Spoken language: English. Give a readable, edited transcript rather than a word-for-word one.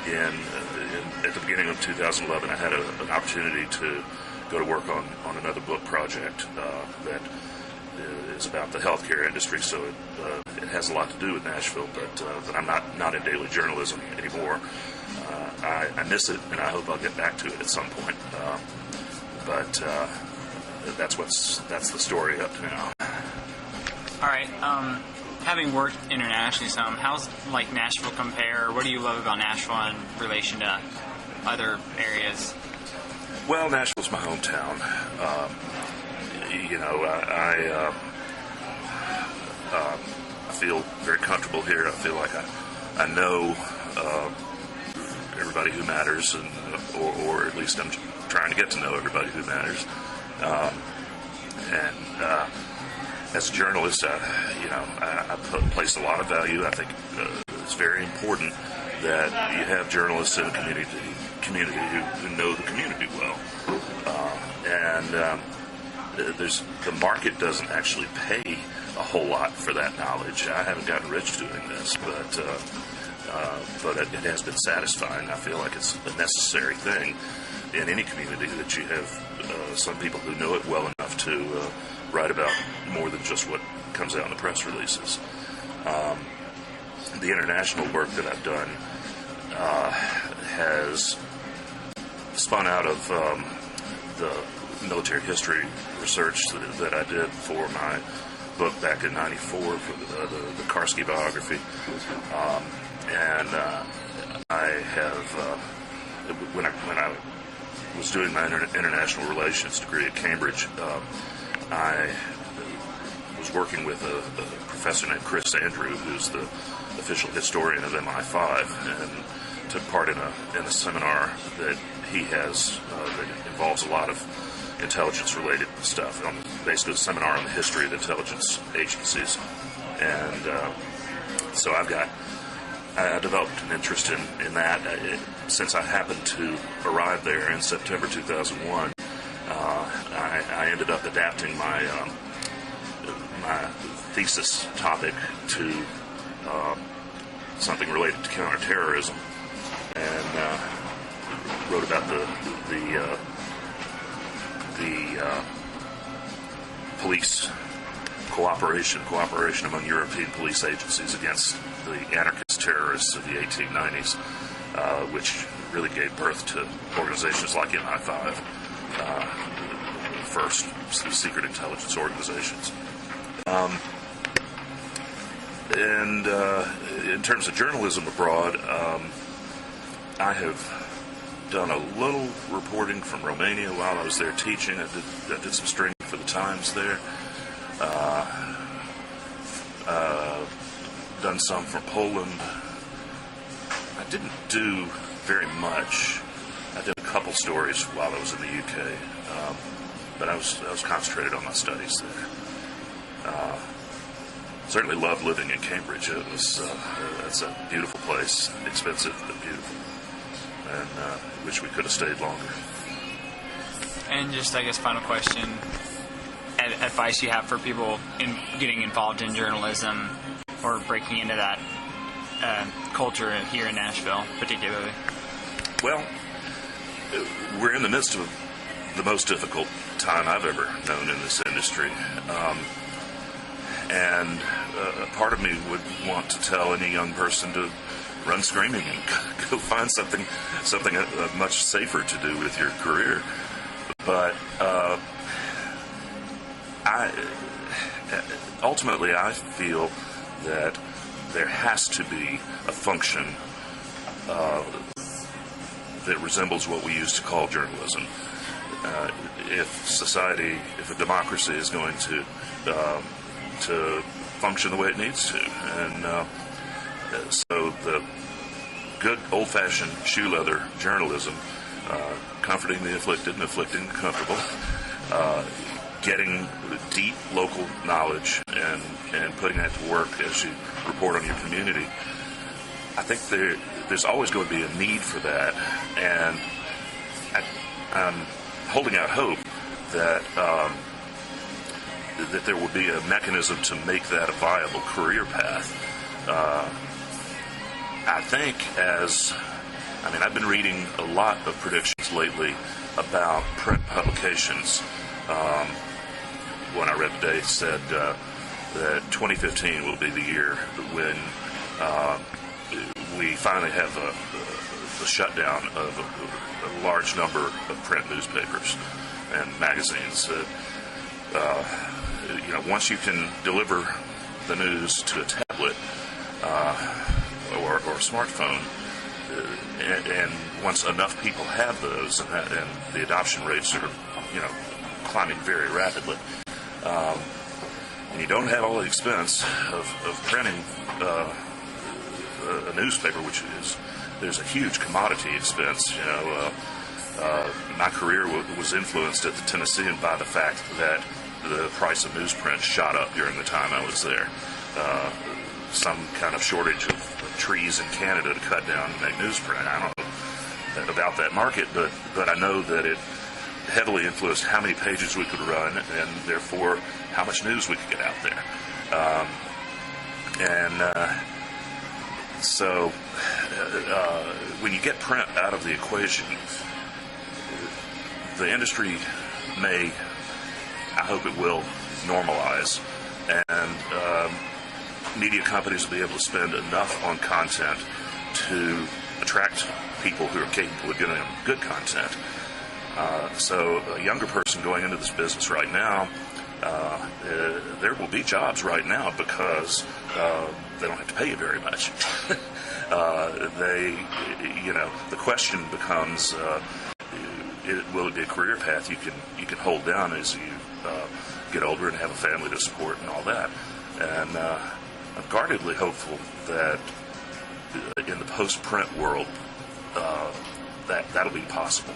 at the beginning of 2011, I had an opportunity to go to work on another book project that is about the healthcare industry. So it has a lot to do with Nashville, but I'm not in daily journalism anymore. I miss it, and I hope I'll get back to it at some point. But that's the story up to now. All right. Having worked internationally some, how's Nashville compare? What do you love about Nashville in relation to other areas? Well, Nashville's my hometown. I feel very comfortable here. I feel like I know everybody who matters, or at least I'm trying to get to know everybody who matters. As a journalist, I place a lot of value. I think it's very important that you have journalists in a community who know the community well. The market doesn't actually pay a whole lot for that knowledge. I haven't gotten rich doing this, but it has been satisfying. I feel like it's a necessary thing in any community that you have some people who know it well enough to write about more than just what comes out in the press releases. The international work that I've done has spun out of the military history research that I did for my book back in '94 for the Karski biography. I have, when I was doing my international relations degree at Cambridge, I was working with a professor named Chris Andrew, who's the official historian of MI5, and took part in a seminar that he has that involves a lot of intelligence-related stuff. Basically, a seminar on the history of intelligence agencies, and so I developed an interest in that. Since I happened to arrive there in September 2001, I ended up adapting my thesis topic to something related to counterterrorism, and wrote about the police cooperation among European police agencies against the anarchist terrorists of the 1890s, which really gave birth to organizations like MI5, the first secret intelligence organizations. And in terms of journalism abroad, I have done a little reporting from Romania while I was there teaching. I did some string for the Times there. Done some from Poland. I didn't do very much. I did a couple stories while I was in the UK, but I was concentrated on my studies there. Certainly loved living in Cambridge. It's a beautiful place, expensive but beautiful, and wish we could have stayed longer. And just, I guess, final question: advice you have for people in getting involved in journalism or breaking into that culture here in Nashville, particularly? Well, we're in the midst of the most difficult time I've ever known in this industry. And part of me would want to tell any young person to run screaming and go find something much safer to do with your career. But ultimately, I feel that there has to be a function that resembles what we used to call journalism. If a democracy is going to function the way it needs to, and so the good old-fashioned shoe leather journalism, comforting the afflicted and afflicting the comfortable, getting deep local knowledge and putting that to work as you report on your community. I think there's always going to be a need for that, and I'm holding out hope that that there will be a mechanism to make that a viable career path. I think as I mean, I've been reading a lot of predictions lately about print publications. One I read today said that 2015 will be the year when we finally have a shutdown of a large number of print newspapers and magazines. Once you can deliver the news to a tablet or a smartphone, and once enough people have those, and the adoption rates are, climbing very rapidly, and you don't have all the expense of printing a newspaper, there's a huge commodity expense. My career was influenced at the Tennessean by the fact that the price of newsprint shot up during the time I was there. Some kind of shortage of trees in Canada to cut down and make newsprint. I don't know about that market, but I know that it heavily influenced how many pages we could run, and therefore how much news we could get out there. So when you get print out of the equation, the industry may, I hope it will, normalize, and media companies will be able to spend enough on content to attract people who are capable of giving them good content. So a younger person going into this business right now, there will be jobs right now because they don't have to pay you very much. The question becomes, will it be a career path you can hold down as you get older and have a family to support and all that? And I'm guardedly hopeful that in the post-print world, that'll be possible.